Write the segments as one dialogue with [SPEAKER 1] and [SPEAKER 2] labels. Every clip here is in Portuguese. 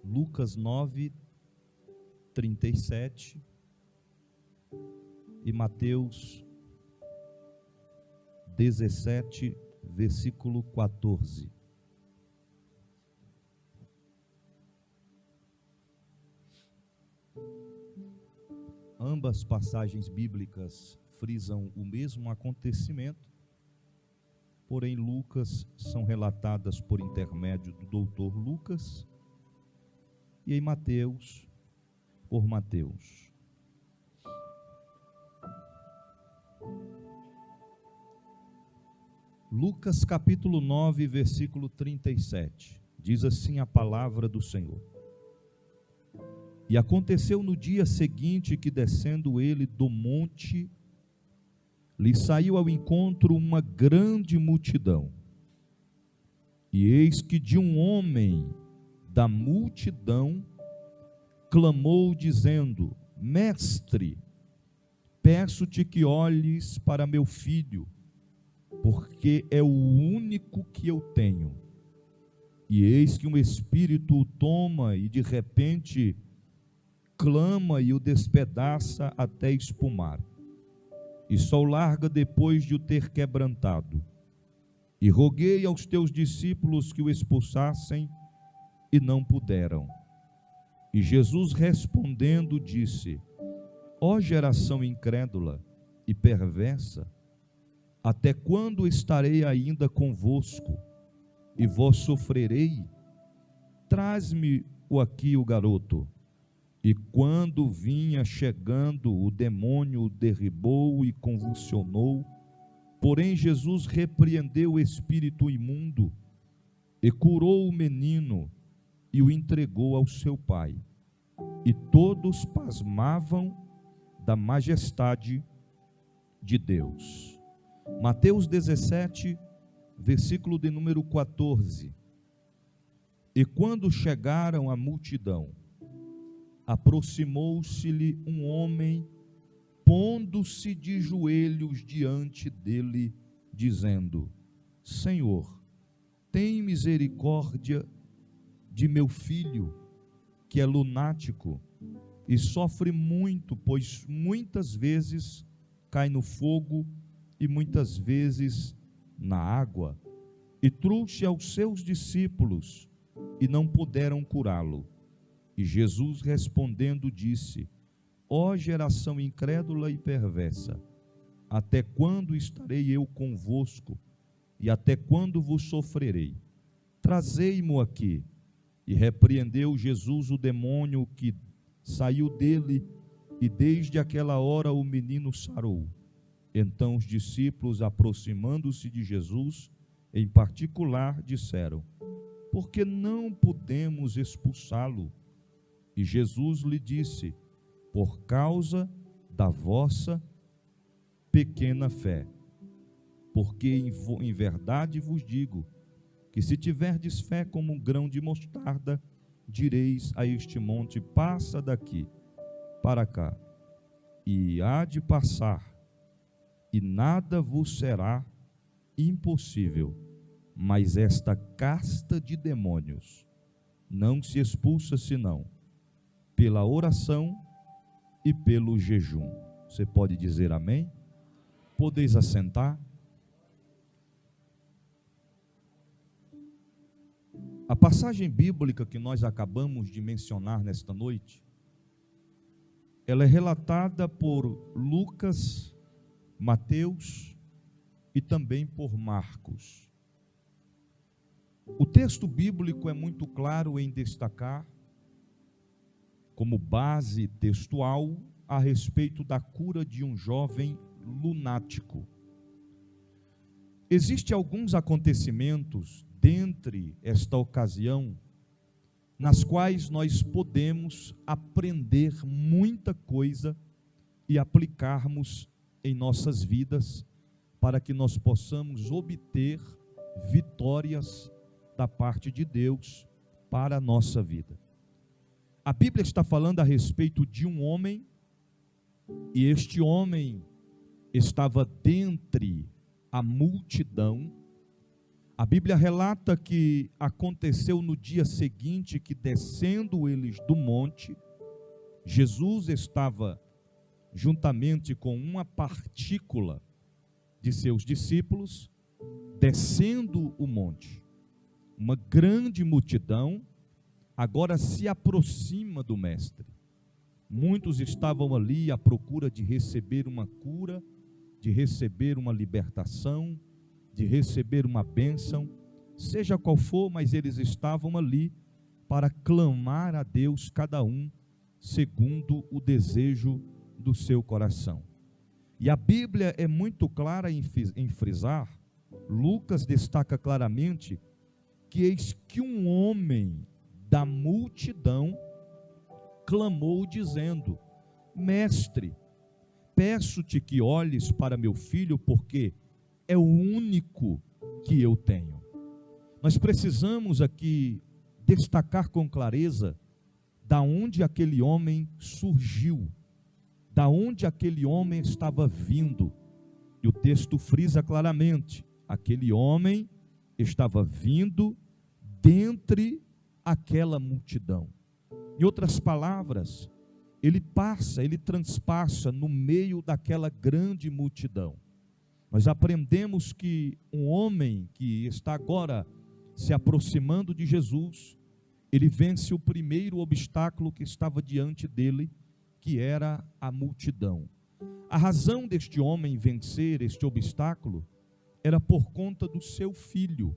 [SPEAKER 1] Lucas 9, 37 e Mateus 17, versículo 14. Ambas passagens bíblicas frisam o mesmo acontecimento, porém Lucas são relatadas por intermédio do doutor Lucas e em Mateus, por Mateus. Lucas capítulo 9, versículo 37, diz assim a palavra do Senhor. E aconteceu no dia seguinte que, descendo ele do monte, lhe saiu ao encontro uma grande multidão. E eis que de um homem da multidão clamou, dizendo: Mestre, peço-te que olhes para meu filho, porque é o único que eu tenho. E eis que um espírito o toma e de repente clama e o despedaça até espumar. E só o larga depois de o ter quebrantado. E roguei aos teus discípulos que o expulsassem, e não puderam. E Jesus respondendo disse: Ó geração incrédula e perversa, até quando estarei ainda convosco, e vós sofrerei? Traz-me aqui o garoto. E quando vinha chegando, o demônio o derribou e convulsionou. Porém Jesus repreendeu o espírito imundo e curou o menino e o entregou ao seu pai. E todos pasmavam da majestade de Deus. Mateus 17, versículo de número 14. E quando chegaram à multidão, aproximou-se-lhe um homem, pondo-se de joelhos diante dele, dizendo: Senhor, tem misericórdia de meu filho, que é lunático e sofre muito, pois muitas vezes cai no fogo e muitas vezes na água. E trouxe aos seus discípulos, e não puderam curá-lo. E Jesus respondendo disse: Ó geração incrédula e perversa, até quando estarei eu convosco, e até quando vos sofrerei? Trazei-mo aqui. E repreendeu Jesus o demônio que saiu dele, e desde aquela hora o menino sarou. Então os discípulos, aproximando-se de Jesus, em particular, disseram: Por que não podemos expulsá-lo? E Jesus lhe disse: Por causa da vossa pequena fé. Porque em verdade vos digo, que se tiverdes fé como um grão de mostarda, direis a este monte: passa daqui para cá, e há de passar, e nada vos será impossível. Mas esta casta de demônios não se expulsa senão pela oração e pelo jejum. Você pode dizer amém? Podeis assentar. A passagem bíblica que nós acabamos de mencionar nesta noite, ela é relatada por Lucas, Mateus e também por Marcos. O texto bíblico é muito claro em destacar, como base textual, a respeito da cura de um jovem lunático. Existem alguns acontecimentos dentre esta ocasião, nas quais nós podemos aprender muita coisa e aplicarmos em nossas vidas, para que nós possamos obter vitórias da parte de Deus para a nossa vida. A Bíblia está falando a respeito de um homem, e este homem estava dentre a multidão, A Bíblia relata que aconteceu no dia seguinte que, descendo eles do monte, Jesus estava juntamente com uma partícula de seus discípulos, descendo o monte. Uma grande multidão agora se aproxima do Mestre. Muitos estavam ali à procura de receber uma cura, de receber uma libertação, de receber uma bênção, seja qual for, mas eles estavam ali para clamar a Deus, cada um segundo o desejo do seu coração. E a Bíblia é muito clara em frisar, Lucas destaca claramente, que eis que um homem da multidão clamou dizendo: Mestre, peço-te que olhes para meu filho, porque é o único que eu tenho. Nós precisamos aqui destacar com clareza da onde aquele homem surgiu, da onde aquele homem estava vindo. E o texto frisa claramente: aquele homem estava vindo dentre aquela multidão. Em outras palavras, ele transpassa no meio daquela grande multidão. Nós aprendemos que um homem que está agora se aproximando de Jesus, ele vence o primeiro obstáculo que estava diante dele, que era a multidão. A razão deste homem vencer este obstáculo era por conta do seu filho,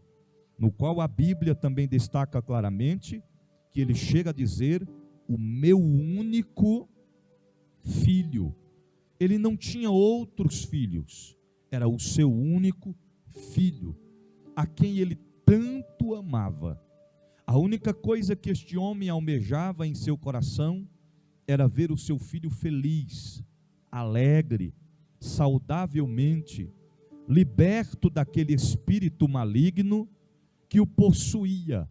[SPEAKER 1] no qual a Bíblia também destaca claramente que ele chega a dizer: o meu único filho. Ele não tinha outros filhos, era o seu único filho, a quem ele tanto amava. A única coisa que este homem almejava em seu coração era ver o seu filho feliz, alegre, saudavelmente, liberto daquele espírito maligno que o possuía.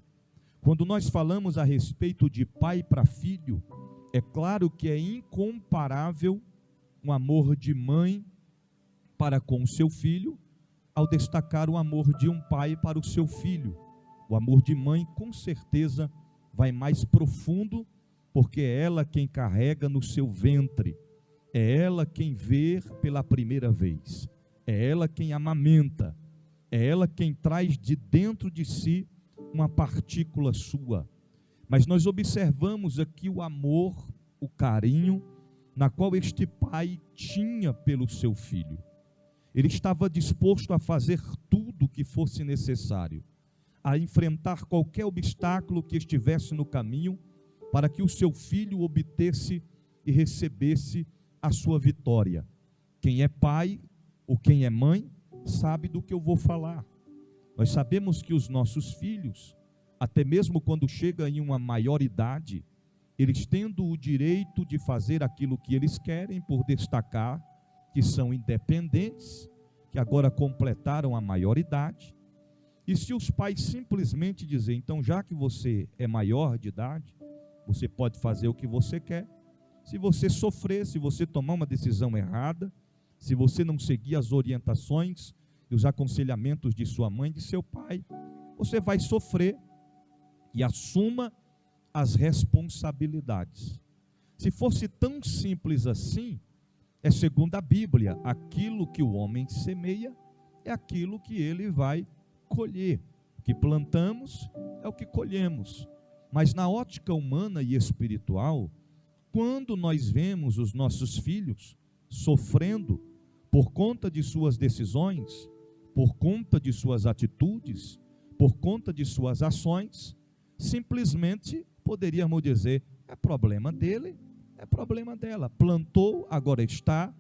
[SPEAKER 1] Quando nós falamos a respeito de pai para filho, é claro que é incomparável o amor de mãe para com o seu filho, ao destacar o amor de um pai para o seu filho. O amor de mãe, com certeza, vai mais profundo, porque é ela quem carrega no seu ventre, é ela quem vê pela primeira vez, é ela quem amamenta, é ela quem traz de dentro de si uma partícula sua. Mas nós observamos aqui o amor, o carinho, na qual este pai tinha pelo seu filho. Ele estava disposto a fazer tudo o que fosse necessário, a enfrentar qualquer obstáculo que estivesse no caminho, para que o seu filho obtesse e recebesse a sua vitória. Quem é pai ou quem é mãe sabe do que eu vou falar. Nós sabemos que os nossos filhos, até mesmo quando chegam em uma maior idade, eles tendo o direito de fazer aquilo que eles querem, por destacar que são independentes, que agora completaram a maioridade. E se os pais simplesmente dizem: então, já que você é maior de idade, você pode fazer o que você quer. Se você sofrer, se você tomar uma decisão errada, se você não seguir as orientações e os aconselhamentos de sua mãe, de seu pai, você vai sofrer, e assuma as responsabilidades. Se fosse tão simples assim, é segundo a Bíblia, aquilo que o homem semeia é aquilo que ele vai colher. O que plantamos é o que colhemos. Mas na ótica humana e espiritual, quando nós vemos os nossos filhos sofrendo por conta de suas decisões, por conta de suas atitudes, por conta de suas ações, simplesmente poderíamos dizer: é problema dele, é problema dela. Plantou, agora está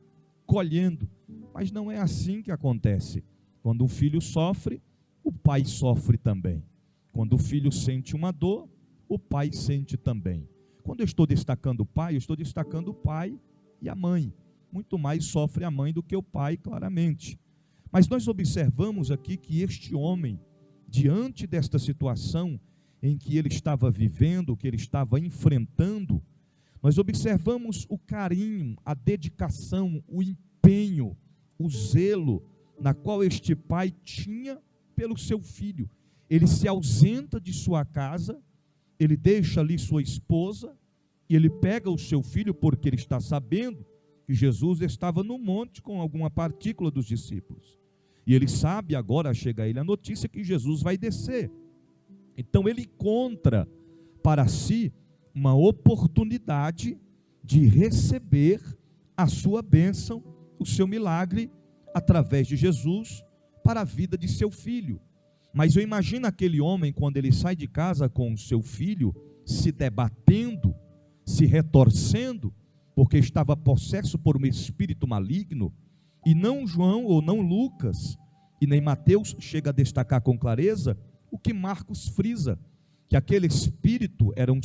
[SPEAKER 1] colhendo. Mas não é assim que acontece. Quando um filho sofre, o pai sofre também. Quando o filho sente uma dor, o pai sente também. Quando eu estou destacando o pai, eu estou destacando o pai e a mãe. Muito mais sofre a mãe do que o pai, claramente. Mas nós observamos aqui que este homem, diante desta situação em que ele estava vivendo, que ele estava enfrentando, nós observamos o carinho, a dedicação, o empenho, o zelo, na qual este pai tinha pelo seu filho. Ele se ausenta de sua casa, ele deixa ali sua esposa, e ele pega o seu filho, porque ele está sabendo que Jesus estava no monte com alguma partícula dos discípulos. E ele sabe, agora chega a ele a notícia que Jesus vai descer. Então ele encontra para si uma oportunidade de receber a sua bênção, o seu milagre, através de Jesus, para a vida de seu filho. Mas eu imagino aquele homem, quando ele sai de casa com o seu filho, se debatendo, se retorcendo, porque estava possesso por um espírito maligno. E não João ou não Lucas e nem Mateus chega a destacar com clareza o que Marcos frisa, que aquele espírito era um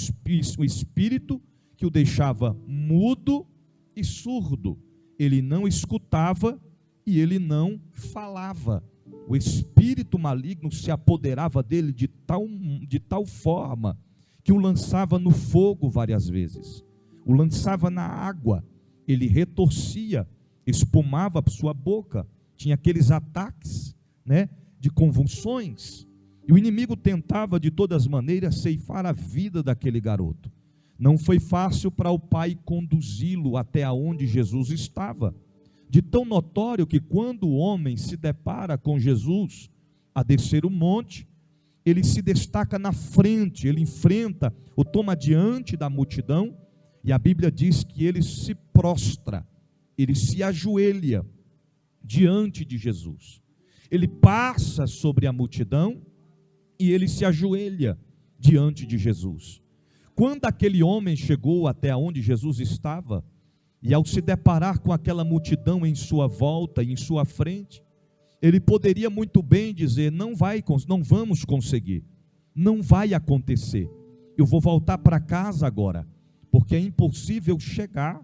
[SPEAKER 1] espírito que o deixava mudo e surdo. Ele não escutava e ele não falava. O espírito maligno se apoderava dele de tal forma que o lançava no fogo várias vezes, o lançava na água, ele retorcia, espumava sua boca, tinha aqueles ataques, de convulsões, e o inimigo tentava de todas as maneiras ceifar a vida daquele garoto. Não foi fácil para o pai conduzi-lo até onde Jesus estava, de tão notório que quando o homem se depara com Jesus a descer o monte, ele se destaca na frente, ele enfrenta ou toma diante da multidão, e a Bíblia diz que ele se prostra, ele se ajoelha diante de Jesus. Ele passa sobre a multidão e ele se ajoelha diante de Jesus. Quando aquele homem chegou até onde Jesus estava, e ao se deparar com aquela multidão em sua volta, em sua frente, ele poderia muito bem dizer: não vamos conseguir, não vai acontecer, eu vou voltar para casa agora, porque é impossível chegar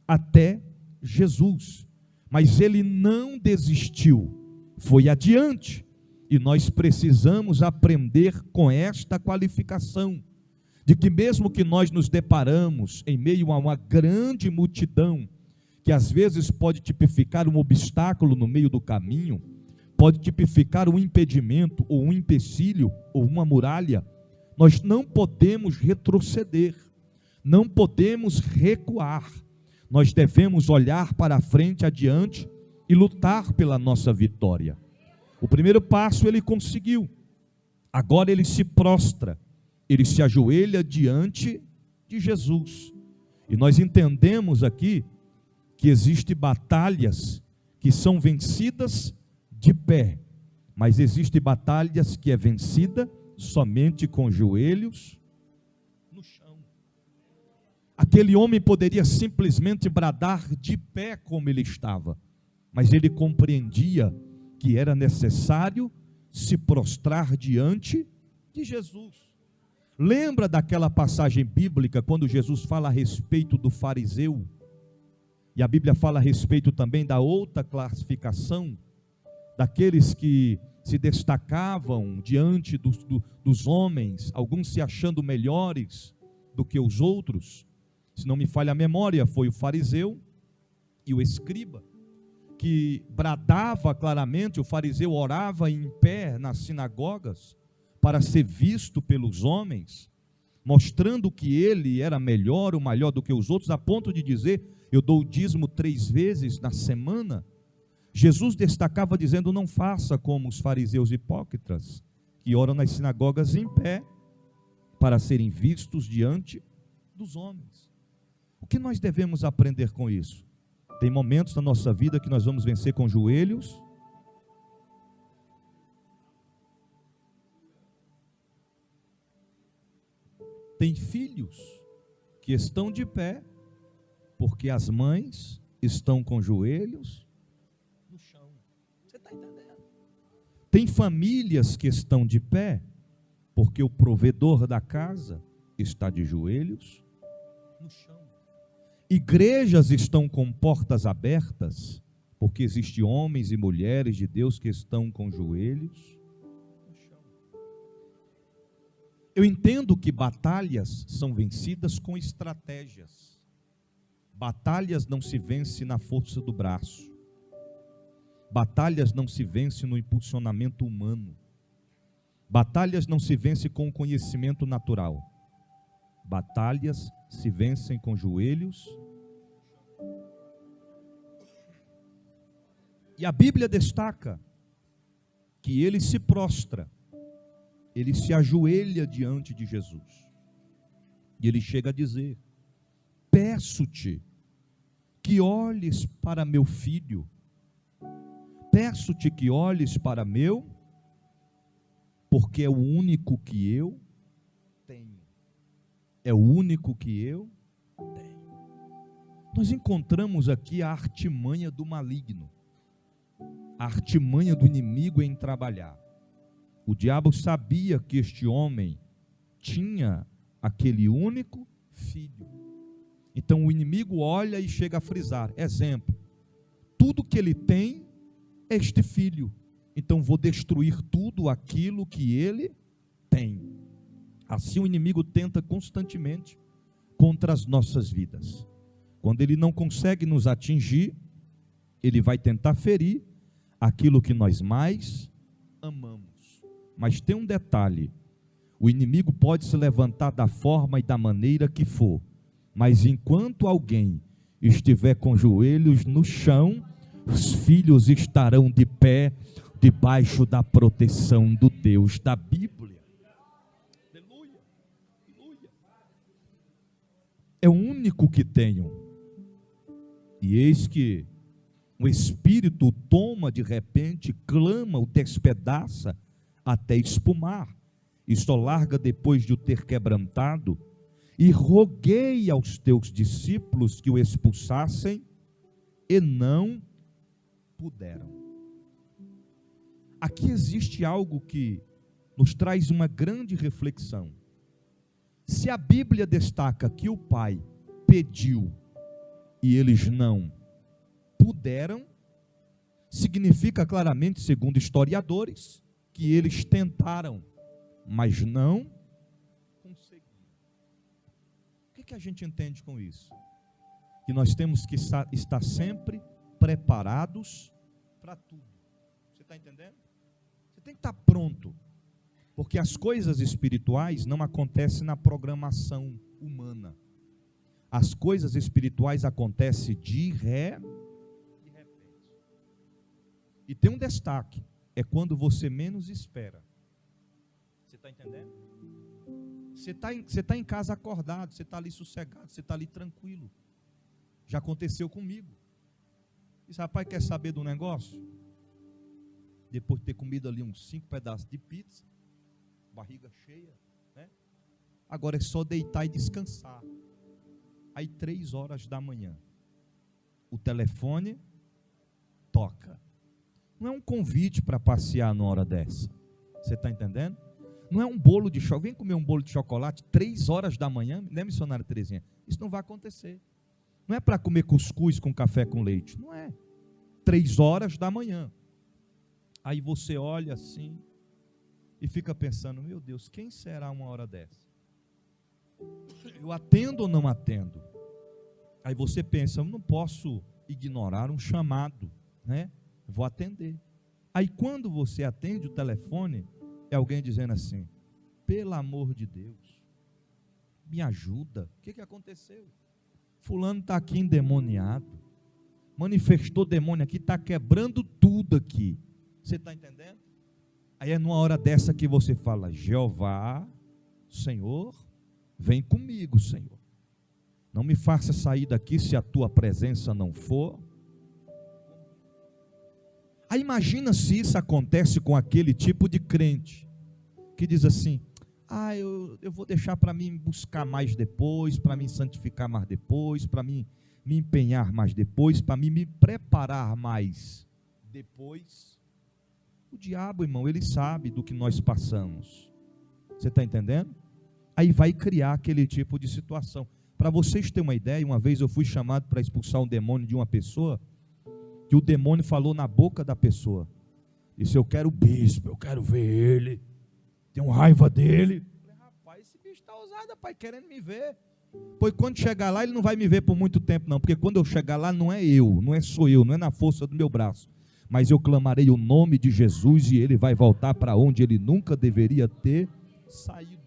[SPEAKER 1] até Jesus. Mas ele não desistiu, foi adiante, e nós precisamos aprender com esta qualificação, de que mesmo que nós nos deparamos em meio a uma grande multidão, que às vezes pode tipificar um obstáculo no meio do caminho, pode tipificar um impedimento, ou um empecilho, ou uma muralha, nós não podemos retroceder, não podemos recuar, nós devemos olhar para a frente, adiante, e lutar pela nossa vitória. O primeiro passo ele conseguiu, agora ele se prostra, ele se ajoelha diante de Jesus, e nós entendemos aqui, que existem batalhas que são vencidas de pé, mas existem batalhas que é vencida somente com joelhos no chão. Aquele homem poderia simplesmente bradar de pé como ele estava, mas ele compreendia que era necessário se prostrar diante de Jesus. Lembra daquela passagem bíblica quando Jesus fala a respeito do fariseu? E a Bíblia fala a respeito também da outra classificação, daqueles que se destacavam diante dos homens, alguns se achando melhores do que os outros. Se não me falha a memória, foi o fariseu e o escriba, que bradava claramente. O fariseu orava em pé nas sinagogas, para ser visto pelos homens, mostrando que ele era melhor ou maior do que os outros, a ponto de dizer: eu dou o dízimo 3 vezes na semana. Jesus destacava dizendo: não faça como os fariseus hipócritas, que oram nas sinagogas em pé, para serem vistos diante dos homens. O que nós devemos aprender com isso? Tem momentos na nossa vida que nós vamos vencer com joelhos, tem filhos que estão de pé, porque as mães estão com joelhos no chão. Você está entendendo? Tem famílias que estão de pé, porque o provedor da casa está de joelhos no chão. Igrejas estão com portas abertas, porque existem homens e mulheres de Deus que estão com joelhos no chão. Eu entendo que batalhas são vencidas com estratégias. Batalhas não se vence na força do braço. Batalhas não se vence no impulsionamento humano. Batalhas não se vencem com conhecimento natural. Batalhas se vencem com joelhos. E a Bíblia destaca que ele se prostra, ele se ajoelha diante de Jesus. E ele chega a dizer: peço-te que olhes para meu filho, peço-te que olhes para meu, porque é o único que eu tenho. É o único que eu tenho. Nós encontramos aqui a artimanha do maligno, a artimanha do inimigo em trabalhar. O diabo sabia que este homem tinha aquele único filho. Então o inimigo olha e chega a frisar: exemplo, tudo que ele tem é este filho, então vou destruir tudo aquilo que ele tem. Assim o inimigo tenta constantemente contra as nossas vidas. Quando ele não consegue nos atingir, ele vai tentar ferir aquilo que nós mais amamos. Mas tem um detalhe: o inimigo pode se levantar da forma e da maneira que for, mas enquanto alguém estiver com joelhos no chão, os filhos estarão de pé, debaixo da proteção do Deus da Bíblia. Aleluia, aleluia. É o único que tenho. E eis que o espírito o toma de repente, clama, o despedaça até espumar. Isto larga depois de o ter quebrantado, e roguei aos teus discípulos que o expulsassem, e não puderam. Aqui existe algo que nos traz uma grande reflexão. Se a Bíblia destaca que o Pai pediu e eles não puderam, significa claramente, segundo historiadores, que eles tentaram, mas não conseguiram. O que a gente entende com isso? Que nós temos que estar sempre preparados para tudo. Você está entendendo? Você tem que estar pronto, porque as coisas espirituais não acontecem na programação humana. As coisas espirituais acontecem de repente. E tem um destaque: é quando você menos espera. Você está entendendo? Você está em casa acordado, você está ali sossegado, você está ali tranquilo. Já aconteceu comigo. Diz: rapaz, quer saber do negócio? Depois de ter comido ali uns 5 pedaços de pizza, barriga cheia, né? Agora é só deitar e descansar. Aí 3 horas da manhã, o telefone toca. Não é um convite para passear numa hora dessa. Você está entendendo? Não é um bolo de chocolate. Vem comer um bolo de chocolate 3 horas da manhã, né, missionária Terezinha? Isso não vai acontecer. Não é para comer cuscuz com café com leite. Não é. 3 horas da manhã. Aí você olha assim e fica pensando: meu Deus, quem será uma hora dessa? Eu atendo ou não atendo? Aí você pensa: eu não posso ignorar um chamado, né? Vou atender. Aí quando você atende o telefone, é alguém dizendo assim: pelo amor de Deus, me ajuda. O que aconteceu? Fulano está aqui endemoniado, manifestou demônio aqui, está quebrando tudo aqui. Você está entendendo? Aí é numa hora dessa que você fala: Jeová, Senhor, vem comigo, Senhor. Não me faça sair daqui se a tua presença não for. Aí imagina se isso acontece com aquele tipo de crente que diz assim: eu vou deixar para mim buscar mais depois, para mim santificar mais depois, para mim me empenhar mais depois, para mim me preparar mais depois. O diabo, irmão, ele sabe do que nós passamos. Você está entendendo? Aí vai criar aquele tipo de situação. Para vocês terem uma ideia, uma vez eu fui chamado para expulsar um demônio de uma pessoa, que o demônio falou na boca da pessoa. Disse: eu quero o bispo, eu quero ver ele, tenho raiva dele. Eu falei: rapaz, esse bicho está ousado, rapaz, querendo me ver. Pois quando chegar lá, ele não vai me ver por muito tempo não, porque quando eu chegar lá não é sou eu, não é na força do meu braço, mas eu clamarei o nome de Jesus e ele vai voltar para onde ele nunca deveria ter saído.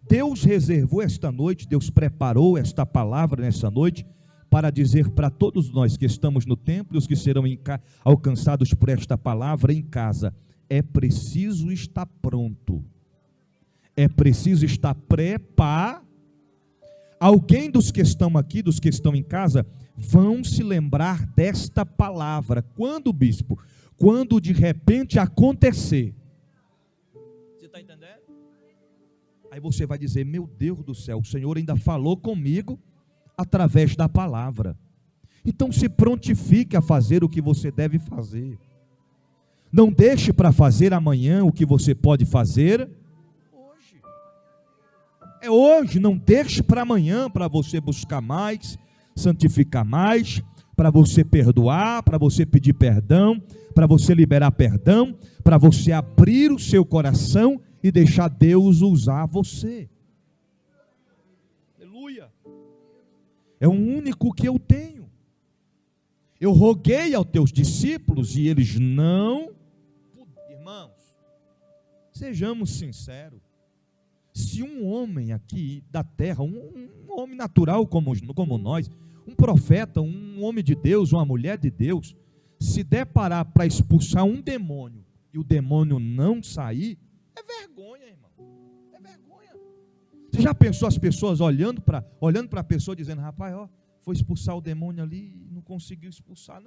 [SPEAKER 1] Deus reservou esta noite, Deus preparou esta palavra nessa noite para dizer para todos nós que estamos no templo e os que serão alcançados por esta palavra em casa: é preciso estar pronto, é preciso estar preparado. Alguém dos que estão aqui, dos que estão em casa, vão se lembrar desta palavra. Quando, bispo? Quando de repente acontecer. Você está entendendo? Aí você vai dizer: meu Deus do céu, o Senhor ainda falou comigo através da palavra. Então se prontifique a fazer o que você deve fazer. Não deixe para fazer amanhã o que você pode fazer hoje. É hoje, não deixe para amanhã, para você buscar mais, santificar mais, para você perdoar, para você pedir perdão, para você liberar perdão, para você abrir o seu coração e deixar Deus usar você. Aleluia. É o único que eu tenho. Eu roguei aos teus discípulos e eles não. Irmãos, sejamos sinceros. Se um homem aqui da terra, um homem natural como nós, um profeta, um homem de Deus, uma mulher de Deus, se deparar para expulsar um demônio e o demônio não sair, é vergonha, irmão. É vergonha. Você já pensou as pessoas olhando para a pessoa dizendo: rapaz, ó, foi expulsar o demônio ali e não conseguiu expulsar?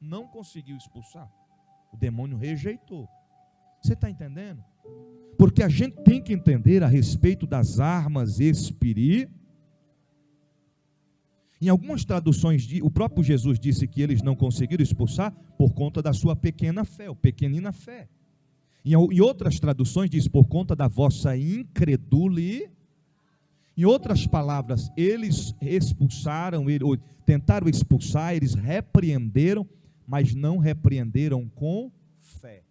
[SPEAKER 1] Não conseguiu expulsar. O demônio rejeitou. Você está entendendo? Porque a gente tem que entender a respeito das armas espirituais. Em algumas traduções, o próprio Jesus disse que eles não conseguiram expulsar por conta da sua pequena fé, ou pequenina fé. Em outras traduções diz: por conta da vossa incredulidade. Em outras palavras, eles expulsaram, ou tentaram expulsar, eles repreenderam, mas não repreenderam com fé.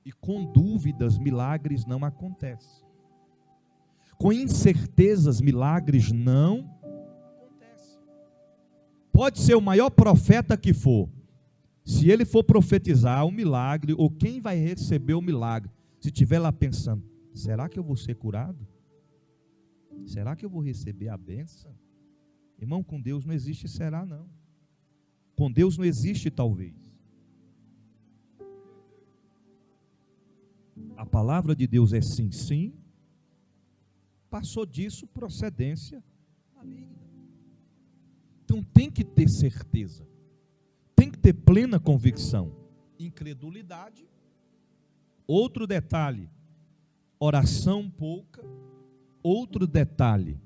[SPEAKER 1] E com dúvidas, milagres não acontecem. Com incertezas, milagres não acontecem. Pode ser o maior profeta que for. Se ele for profetizar um milagre, ou quem vai receber o milagre, se estiver lá pensando: será que eu vou ser curado? Será que eu vou receber a bênção? Irmão, com Deus não existe será não. Com Deus não existe talvez. A palavra de Deus é sim, sim. Passou disso, procedência maligna. Então tem que ter certeza. Tem que ter plena convicção. Incredulidade. Outro detalhe: oração pouca. Outro detalhe: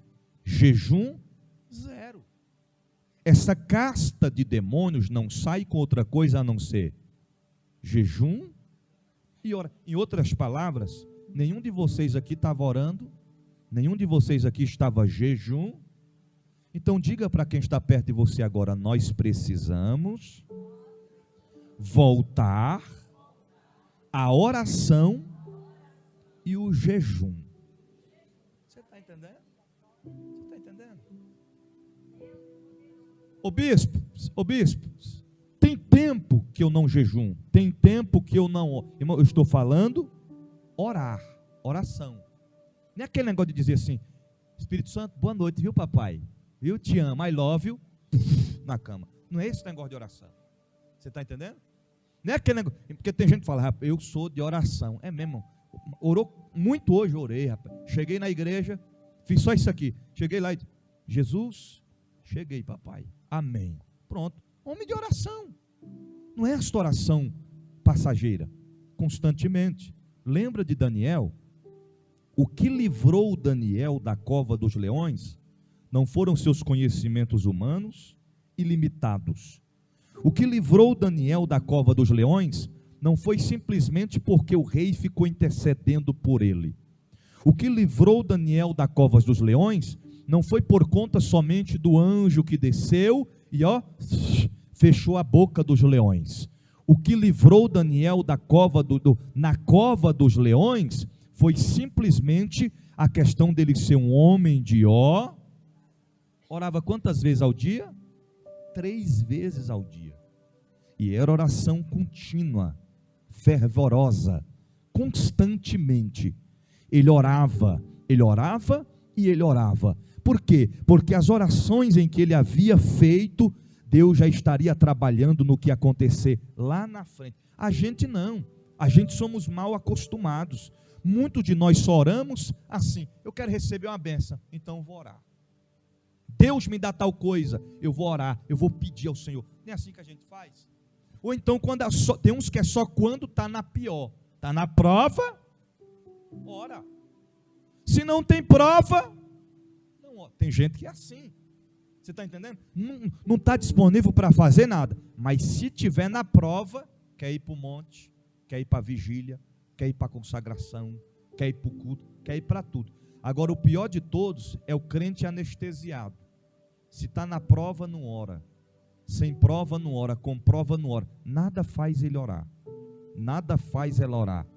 [SPEAKER 1] jejum zero. Essa casta de demônios não sai com outra coisa a não ser jejum e oração. Em outras palavras, nenhum de vocês aqui estava orando, nenhum de vocês aqui estava jejum. Então diga para quem está perto de você agora: nós precisamos voltar à oração e o jejum. Você está entendendo? Você está entendendo? Ô bispo, tem tempo que eu não jejum, tem tempo que eu não, irmão, eu estou falando orar, oração. Não é aquele negócio de dizer assim: Espírito Santo, boa noite, viu papai? Viu, te amo, I love you, na cama. Não é esse negócio de oração. Você está entendendo? Não é aquele negócio, porque tem gente que fala: rapaz, eu sou de oração. É mesmo, orou muito hoje, orei, rapaz. Cheguei na igreja, fiz só isso aqui. Cheguei lá e disse: Jesus, cheguei papai, amém. Pronto, homem de oração. Não é esta oração passageira, constantemente. Lembra de Daniel? O que livrou Daniel da cova dos leões não foram seus conhecimentos humanos ilimitados. O que livrou Daniel da cova dos leões não foi simplesmente porque o rei ficou intercedendo por ele. O que livrou Daniel da cova dos leões não foi por conta somente do anjo que desceu e fechou a boca dos leões. O que livrou Daniel da cova na cova dos leões foi simplesmente a questão dele ser um homem de orava quantas vezes ao dia? 3 vezes ao dia. E era oração contínua, fervorosa, constantemente. Ele orava e ele orava. Por quê? Porque as orações em que ele havia feito, Deus já estaria trabalhando no que ia acontecer lá na frente. A gente não, a gente somos mal acostumados. Muitos de nós só oramos assim: eu quero receber uma bênção, então eu vou orar. Deus me dá tal coisa, eu vou orar, eu vou pedir ao Senhor. Não é assim que a gente faz? Ou então, tem uns que é só quando está na pior, está na prova, ora. Se não tem prova, não ora. Tem gente que é assim, você está entendendo? Não está disponível para fazer nada, mas se tiver na prova, quer ir para o monte, quer ir para a vigília, quer ir para a consagração, quer ir para o culto, quer ir para tudo. Agora, o pior de todos é o crente anestesiado. Se está na prova, não ora. Sem prova, não ora. Com prova, não ora. Nada faz ele orar. Nada faz ela orar.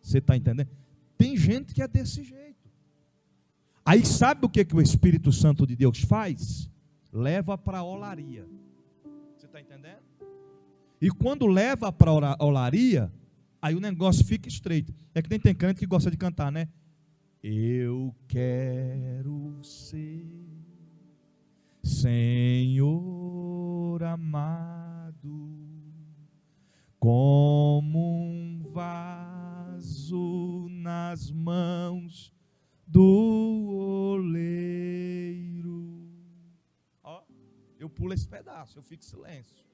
[SPEAKER 1] Você está entendendo? Tem gente que é desse jeito. Aí sabe o que o Espírito Santo de Deus faz? Leva para a olaria. Você está entendendo? E quando leva para a olaria, aí o negócio fica estreito. É que nem tem crente que gosta de cantar, né? Eu quero ser Senhor amado, como um vaso nas mãos do oleiro. Ó, eu pulo esse pedaço, eu fico em silêncio.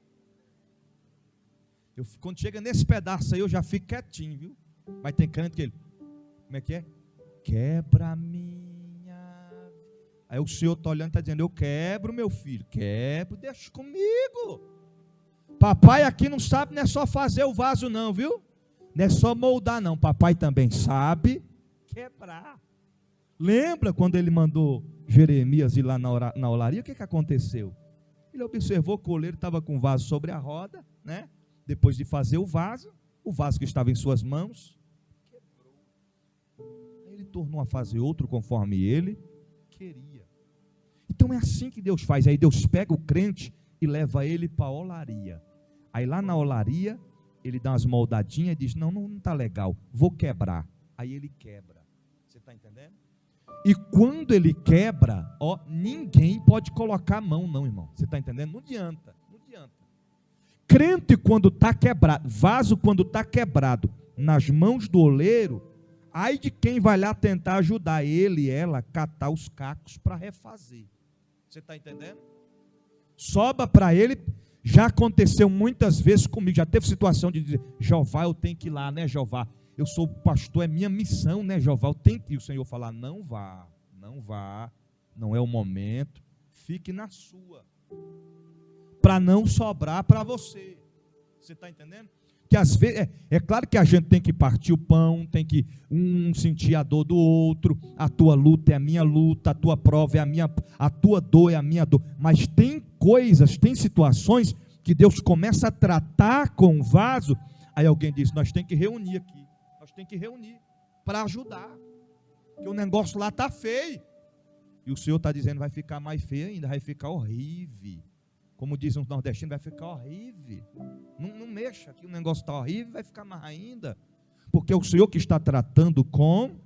[SPEAKER 1] Quando chega nesse pedaço aí, eu já fico quietinho, viu? Mas tem crente que ele, como é que é? Quebra a minha. Aí o Senhor está olhando e está dizendo: eu quebro, meu filho, quebro, deixa comigo. Papai aqui não sabe, não é só fazer o vaso não, viu? Não é só moldar não, papai também sabe quebrar. Lembra quando ele mandou Jeremias ir lá na olaria? O que aconteceu? Ele observou que o oleiro estava com o vaso sobre a roda, né? Depois de fazer o vaso que estava em suas mãos, quebrou. Aí ele tornou a fazer outro conforme ele queria. Então é assim que Deus faz. Aí Deus pega o crente e leva ele para a olaria. Aí lá na olaria, ele dá umas moldadinhas e diz: não está legal, vou quebrar. Aí ele quebra. Você está entendendo? E quando ele quebra, ó, ninguém pode colocar a mão não, irmão. Você está entendendo? Não adianta, não adianta. Crente quando está quebrado, vaso quando está quebrado nas mãos do oleiro, ai de quem vai lá tentar ajudar ele e ela a catar os cacos para refazer. Você está entendendo? Sobra para ele. Já aconteceu muitas vezes comigo, já teve situação de dizer: Jeová, eu tenho que ir lá, né, Jeová? Eu sou pastor, é minha missão, né, Jeová? Eu tenho que ir. O Senhor falar: não vá, não é o momento, fique na sua, para não sobrar para você. Você está entendendo? Que às vezes, é claro que a gente tem que partir o pão, tem que sentir a dor do outro, a tua luta é a minha luta, a tua prova é a tua dor é a minha dor, mas tem coisas, tem situações que Deus começa a tratar com o vaso, aí alguém diz: nós temos que reunir aqui, nós temos que reunir para ajudar, porque o negócio lá está feio, e o Senhor está dizendo: vai ficar mais feio ainda, vai ficar horrível. Como dizem os nordestinos, vai ficar horrível. Não mexa, que o negócio está horrível, vai ficar mais ainda. Porque é o Senhor que está tratando com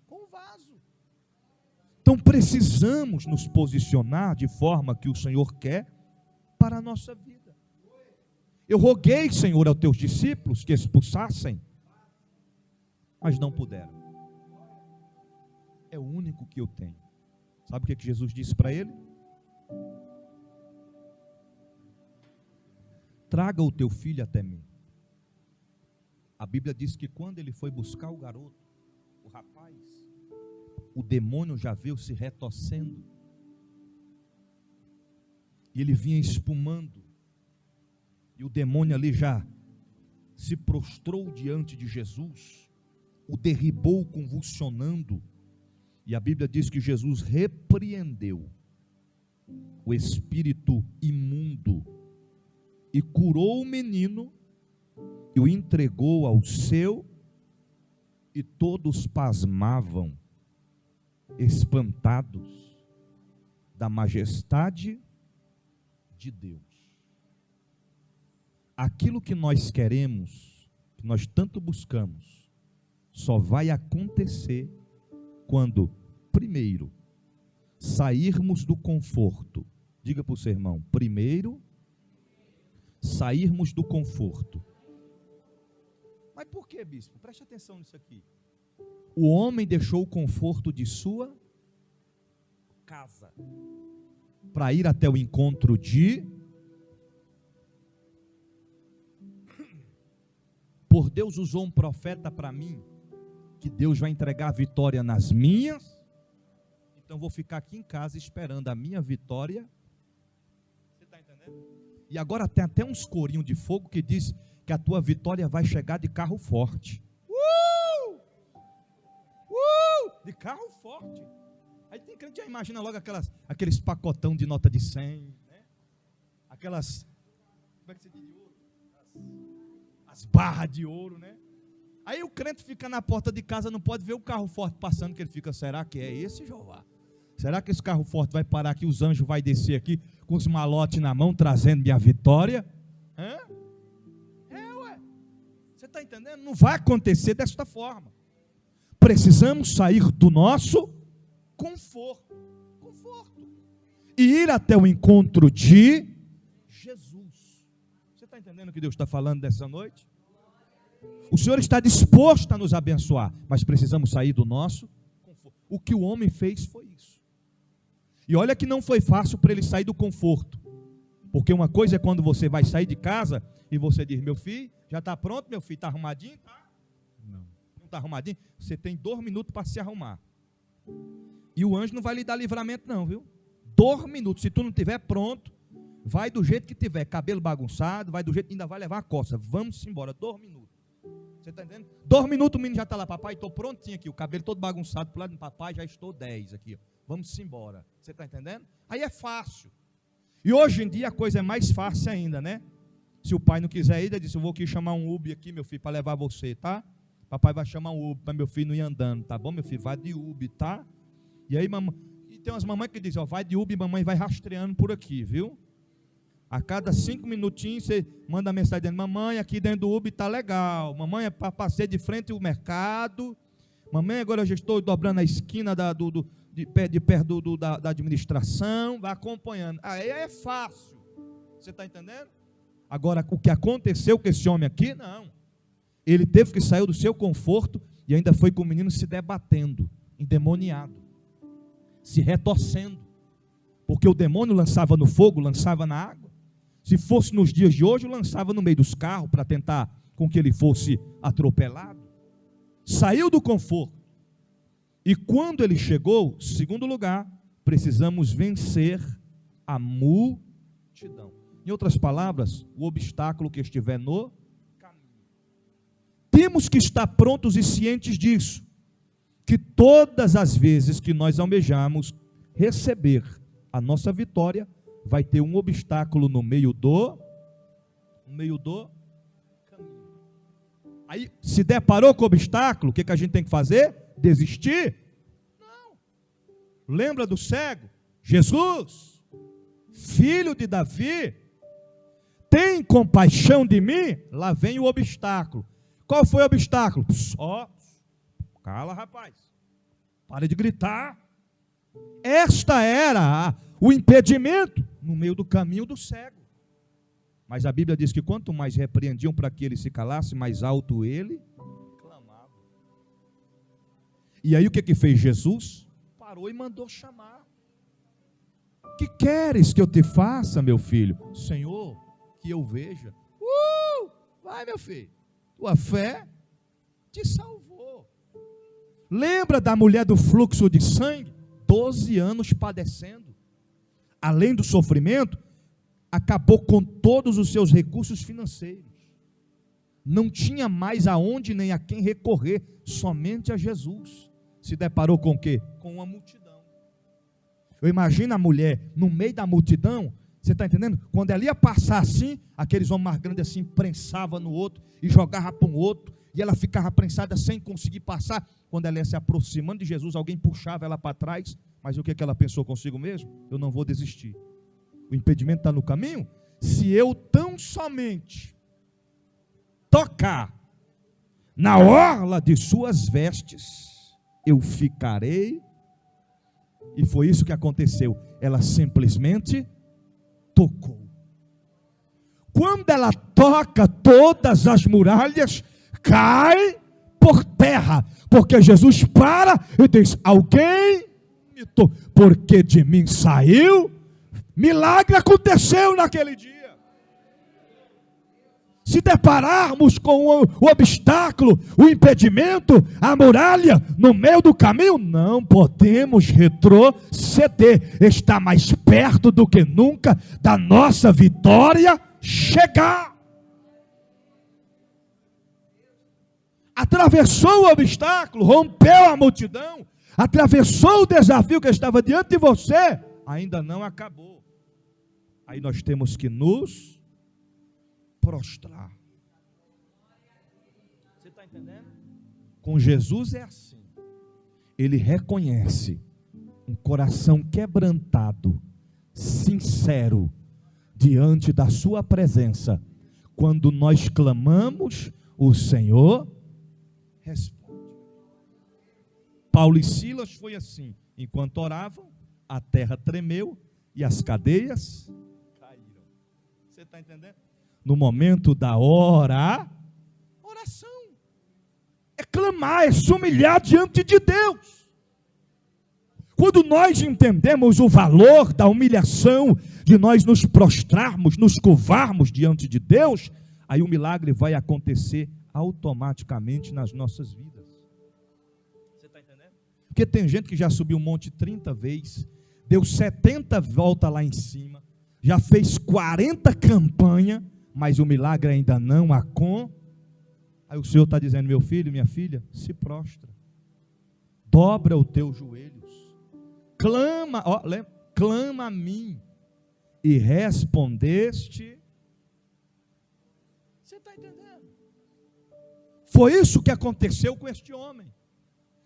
[SPEAKER 1] o vaso. Então precisamos nos posicionar de forma que o Senhor quer para a nossa vida. Eu roguei, Senhor, aos teus discípulos que expulsassem, mas não puderam. É o único que eu tenho. Sabe o que Jesus disse para ele? Traga o teu filho até mim. A Bíblia diz que quando ele foi buscar o garoto, o rapaz, o demônio já veio se retorcendo. E ele vinha espumando. E o demônio ali já se prostrou diante de Jesus, o derribou convulsionando. E a Bíblia diz que Jesus repreendeu o espírito imundo e curou o menino e o entregou ao seu, e todos pasmavam, espantados da majestade de Deus. aquilo que nós queremos, que nós tanto buscamos, só vai acontecer quando, primeiro, sairmos do conforto. Diga para o seu irmão, primeiro, sairmos do conforto. Mas por que, bispo? Preste atenção nisso aqui. O homem deixou o conforto de sua casa para ir até o encontro de... Por Deus usou um profeta para mim, que Deus vai entregar a vitória nas minhas, então vou ficar aqui em casa esperando a minha vitória. Você está entendendo? E agora tem até uns corinhos de fogo que diz que a tua vitória vai chegar de carro forte. De carro forte. Aí tem crente que já imagina logo aqueles pacotão de nota de 100, né? Aquelas, como é que se diz de ouro? As barras de ouro, né? Aí o crente fica na porta de casa, não pode ver o carro forte passando, que ele fica, será que é esse, Jeová? Será que esse carro forte vai parar aqui, os anjos vai descer aqui com os malotes na mão, trazendo minha vitória? Ué. Você está entendendo? Não vai acontecer desta forma. Precisamos sair do nosso conforto. E ir até o encontro de Jesus. Você está entendendo o que Deus está falando dessa noite? O Senhor está disposto a nos abençoar, mas precisamos sair do nosso conforto. O que o homem fez foi isso. E olha que não foi fácil para ele sair do conforto. Porque uma coisa é quando você vai sair de casa e você diz, meu filho, já está pronto, meu filho, está arrumadinho? Tá? Não está arrumadinho? Você tem 2 minutos para se arrumar. E o anjo não vai lhe dar livramento não, viu? 2 minutos, se tu não estiver pronto, vai do jeito que tiver, cabelo bagunçado, vai do jeito que ainda vai levar a coça. Vamos embora, 2 minutos. Você está entendendo? 2 minutos o menino já está lá, papai, estou prontinho aqui, o cabelo todo bagunçado para o lado do papai, já estou 10 aqui, ó. Vamos embora. Você está entendendo? Aí é fácil. E hoje em dia a coisa é mais fácil ainda, né? Se o pai não quiser ir, ele disse, eu vou aqui chamar um Uber aqui, meu filho, para levar você, tá? Papai vai chamar um Uber para meu filho não ir andando, tá bom, meu filho? Vai de Uber, tá? E aí, mamãe, e tem umas mamães que dizem, ó, vai de Uber e mamãe vai rastreando por aqui, viu? A cada 5 minutinhos você manda mensagem dizendo, mamãe, aqui dentro do Uber tá legal, mamãe é para passear de frente ao mercado, mamãe, agora eu já estou dobrando a esquina de perto da administração, vai acompanhando. Aí é fácil. Você está entendendo? Agora, o que aconteceu com esse homem aqui, não. Ele teve que sair do seu conforto e ainda foi com o menino se debatendo, endemoniado, se retorcendo. Porque o demônio lançava no fogo, lançava na água. Se fosse nos dias de hoje, lançava no meio dos carros para tentar com que ele fosse atropelado. Saiu do conforto. E quando ele chegou, segundo lugar, precisamos vencer a multidão. Em outras palavras, o obstáculo que estiver no caminho. Temos que estar prontos e cientes disso, que todas as vezes que nós almejamos receber a nossa vitória, vai ter um obstáculo no meio do caminho. Aí, se deparou com o obstáculo, o que a gente tem que fazer? Desistir? Não. Lembra do cego? Jesus, filho de Davi, tem compaixão de mim? Lá vem o obstáculo. Qual foi o obstáculo? Só, cala, rapaz, para de gritar. Esta era o impedimento no meio do caminho do cego. Mas a Bíblia diz que quanto mais repreendiam para que ele se calasse, mais alto ele clamava. E aí o que fez Jesus? Parou e mandou chamar. Que queres que eu te faça, meu filho? Senhor, que eu veja. Vai, meu filho, tua fé te salvou. Lembra da mulher do fluxo de sangue? 12 anos padecendo. Além do sofrimento, acabou com todos os seus recursos financeiros. Não tinha mais aonde nem a quem recorrer, somente a Jesus. Se deparou com o quê? Com uma multidão. Eu imagino a mulher no meio da multidão, você está entendendo? Quando ela ia passar assim, aqueles homens mais grandes assim, prensavam no outro e jogavam para um outro, e ela ficava prensada sem conseguir passar. Quando ela ia se aproximando de Jesus, alguém puxava ela para trás, mas o que ela pensou consigo mesmo? Eu não vou desistir. O impedimento está no caminho? Se eu tão somente tocar na orla de suas vestes, eu ficarei. E foi isso que aconteceu. Ela simplesmente tocou. Quando ela toca, todas as muralhas caem por terra, porque Jesus para e diz: alguém me tocou, porque de mim saiu. Milagre aconteceu naquele dia. Se depararmos com o obstáculo, o impedimento, a muralha no meio do caminho, não podemos retroceder. Está mais perto do que nunca da nossa vitória chegar. Atravessou o obstáculo, rompeu a multidão, atravessou o desafio que estava diante de você, ainda não acabou. Aí nós temos que nos prostrar. Você está entendendo? Com Jesus é assim. Ele reconhece um coração quebrantado, sincero, diante da sua presença. Quando nós clamamos, o Senhor responde. Paulo e Silas foi assim. Enquanto oravam, a terra tremeu e as cadeias caíram. Você está entendendo? No momento da oração, é clamar, é se humilhar diante de Deus. Quando nós entendemos o valor da humilhação, de nós nos prostrarmos, nos curvarmos diante de Deus, aí o milagre vai acontecer automaticamente nas nossas vidas. Você está entendendo? Porque tem gente que já subiu um monte 30 vezes, deu 70 voltas lá em cima, já fez 40 campanhas, mas o milagre ainda não aconteceu. Aí o Senhor está dizendo: meu filho, minha filha, se dobra os teus joelhos, clama, clama a mim, e respondeste. Você está entendendo? Foi isso que aconteceu com este homem.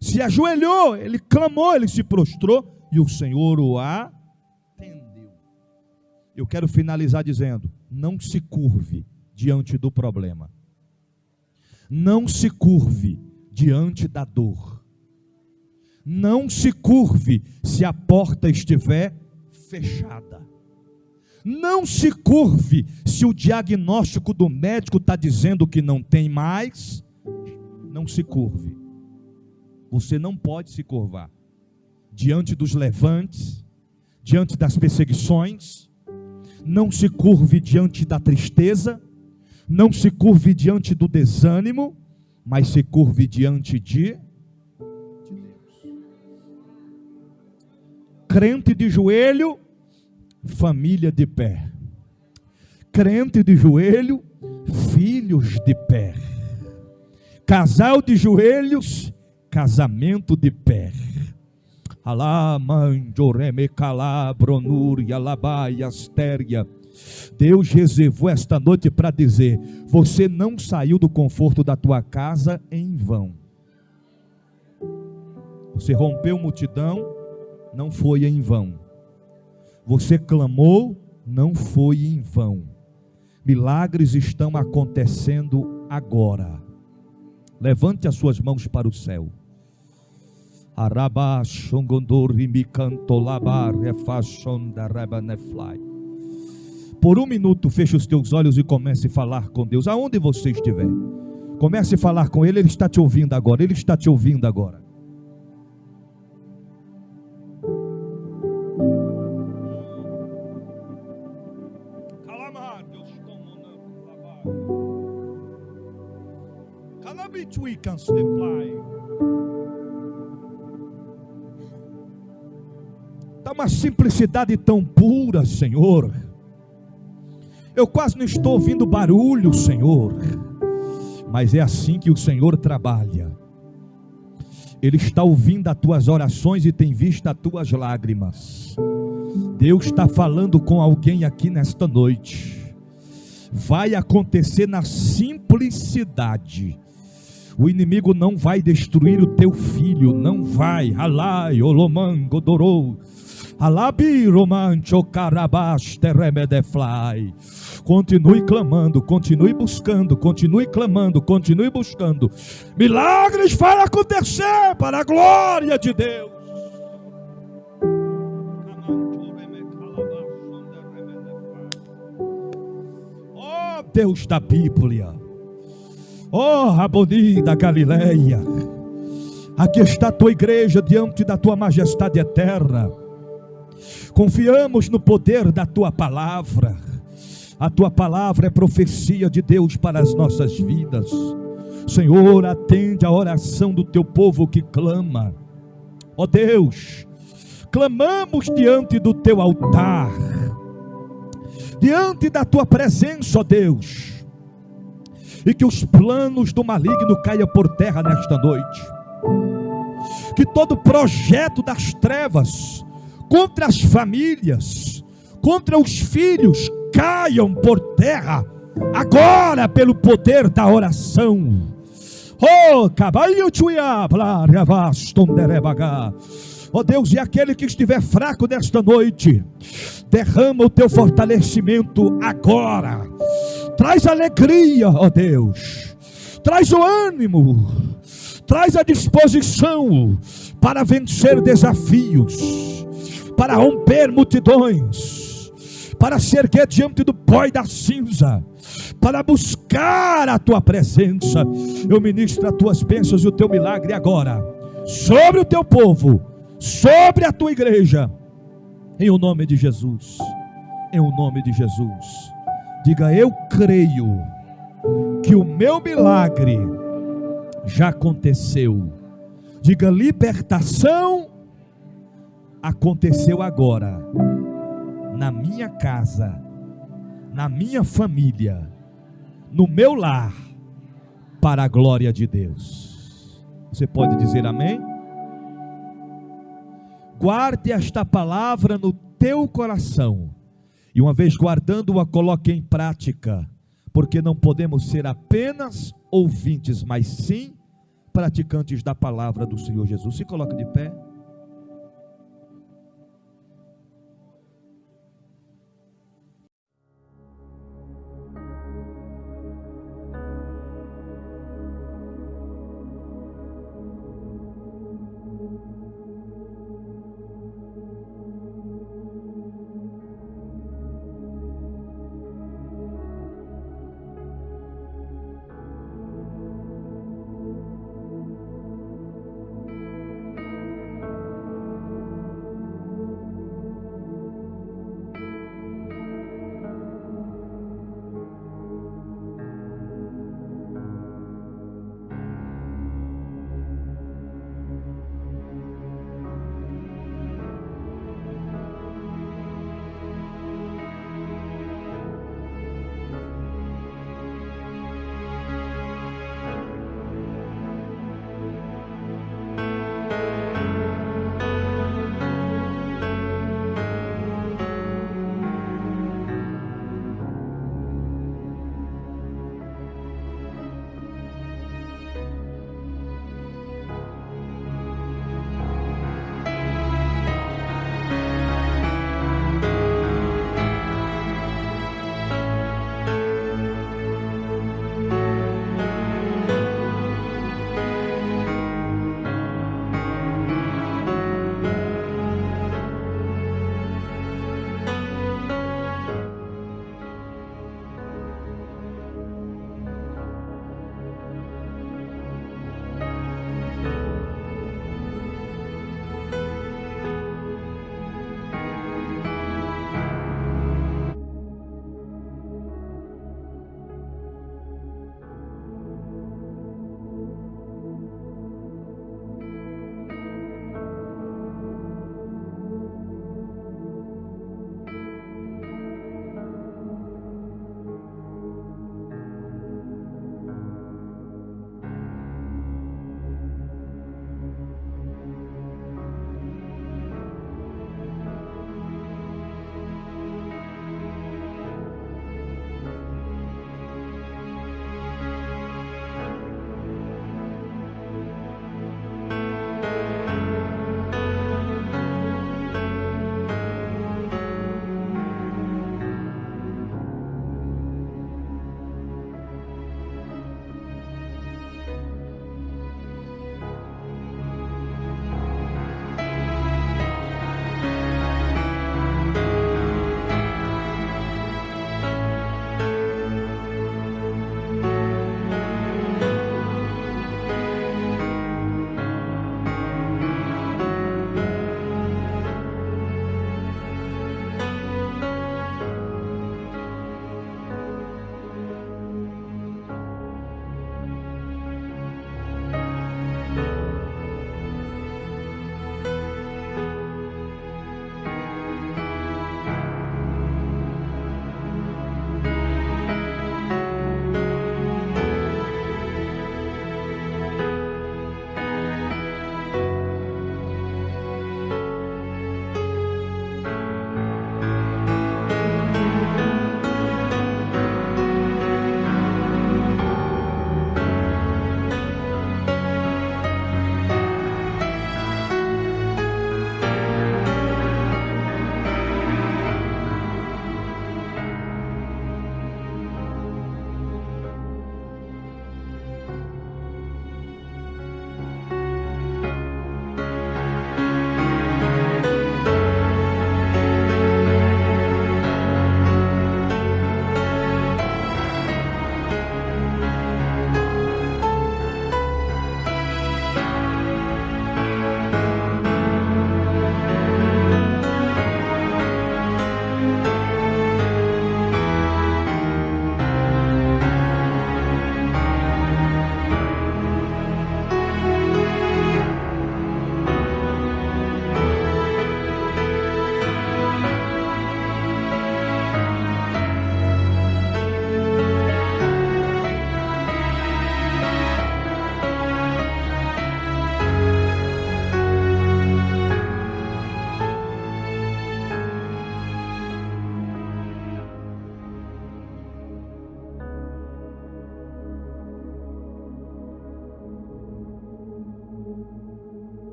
[SPEAKER 1] Se ajoelhou, ele clamou, ele se prostrou, e o Senhor o atendeu. Eu quero finalizar dizendo: não se curve diante do problema. Não se curve diante da dor. Não se curve se a porta estiver fechada. Não se curve se o diagnóstico do médico está dizendo que não tem mais. Não se curve. Você não pode se curvar diante dos levantes, diante das perseguições. Não se curve diante da tristeza, não se curve diante do desânimo, mas se curve diante de Deus. Crente de joelho, família de pé. Crente de joelho, filhos de pé. Casal de joelhos, casamento de pé. Alá, manjoreme, calabronur, yalabai, astéria. Deus reservou esta noite para dizer: você não saiu do conforto da tua casa em vão. Você rompeu multidão, não foi em vão. Você clamou, não foi em vão. Milagres estão acontecendo agora. Levante as suas mãos para o céu. Por um minuto, feche os teus olhos e comece a falar com Deus, aonde você estiver. Comece a falar com Ele, Ele está te ouvindo agora, Ele está te ouvindo agora. Está uma simplicidade tão pura, Senhor. Eu quase não estou ouvindo barulho, Senhor. Mas é assim que o Senhor trabalha. Ele está ouvindo as tuas orações e tem visto as tuas lágrimas. Deus está falando com alguém aqui nesta noite. Vai acontecer na simplicidade. O inimigo não vai destruir o teu filho, não vai. Alai, olomango, dorou. Continue clamando, continue buscando, continue clamando, continue buscando. Milagres vai acontecer para a glória de Deus. Oh Deus da Bíblia, oh Rabboni da Galileia, aqui está a tua igreja diante da tua majestade eterna. Confiamos no poder da tua palavra. A tua palavra é profecia de Deus para as nossas vidas. Senhor, atende a oração do teu povo que clama. Ó Deus, clamamos diante do teu altar, diante da tua presença, ó Deus, e que os planos do maligno caiam por terra nesta noite. Que todo projeto das trevas contra as famílias, contra os filhos, caiam por terra agora pelo poder da oração. Oh, ó Deus, e aquele que estiver fraco nesta noite, derrama o teu fortalecimento agora. Traz alegria, ó Deus, traz o ânimo, traz a disposição para vencer desafios, para romper multidões, para se erguer diante do pó e da cinza, para buscar a tua presença. Eu ministro as tuas bênçãos e o teu milagre agora sobre o teu povo, sobre a tua igreja, em o nome de Jesus, em o nome de Jesus. Diga: eu creio que o meu milagre já aconteceu. Diga: libertação aconteceu agora, na minha casa, na minha família, no meu lar, para a glória de Deus. Você pode dizer amém? Guarde esta palavra no teu coração, e uma vez guardando-a, coloque em prática, porque não podemos ser apenas ouvintes, mas sim praticantes da palavra do Senhor Jesus. Se coloque de pé.